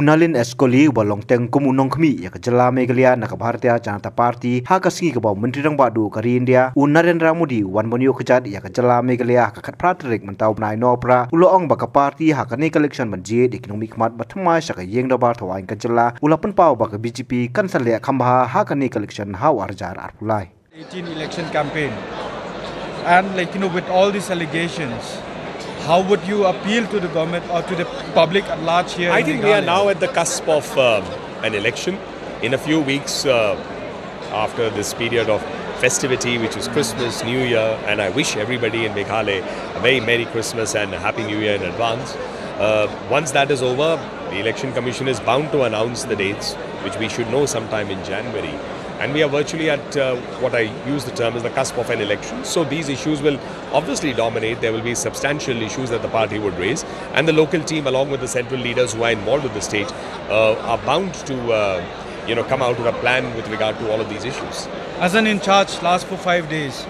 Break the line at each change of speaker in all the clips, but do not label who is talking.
Nalin Kohli balong teng kumunong kami ya jylla Meghalaya nak Bharatiya Janata Party ha kasingi kebaw menteri rang badu kari India Narendra Modi wan monyo kejat ya jylla Meghalaya kakat pratrik mentau nai no pra uloong baka party ha kani election banjir ekonomi kmat batmai saka yeng dabar thawain jylla ulapan pau baka BJP kan salya khamba ha kani election ha warjar arpulai
18 election campaign, and with all these allegations, how would you appeal to the government or to the public at large here?
I think we are now at the cusp of an election. In a few weeks after this period of festivity, which is Christmas, New Year, and I wish everybody in Meghalaya a very Merry Christmas and a Happy New Year in advance. Once that is over, the Election Commission is bound to announce the dates, which we should know sometime in January. And we are virtually at what I use the term as the cusp of an election. So these issues will obviously dominate. There will be substantial issues that the party would raise. And the local team, along with the central leaders who are involved with the state, are bound to come out with a plan with regard to all of these issues.
As an in charge, last 4-5 days,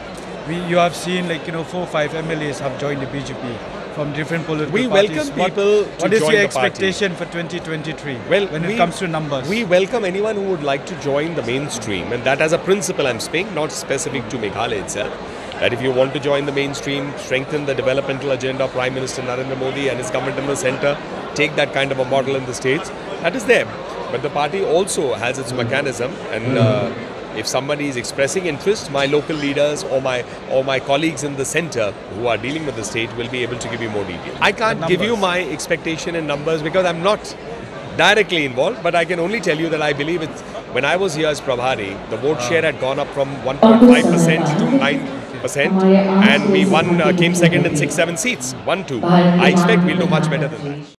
you have seen 4 or 5 MLAs have joined the BJP from different political parties.
We welcome people to
What is
join
your
the
expectation for 2023 when it comes to numbers?
We welcome anyone who would like to join the mainstream, and that as a principle I'm speaking, not specific to Meghalaya itself. That if you want to join the mainstream, strengthen the developmental agenda of Prime Minister Narendra Modi and his government in the centre, take that kind of a model in the states, that is there. But the party also has its mechanism, and if somebody is expressing interest, my local leaders or my colleagues in the centre who are dealing with the state will be able to give you more detail. I can't give you my expectation in numbers because I'm not directly involved, but I can only tell you that I believe it's when I was here as Prabhari, the vote share had gone up from 1.5% to 9%, and we came second in 6-7 seats, 1-2. I expect we'll do much better than that.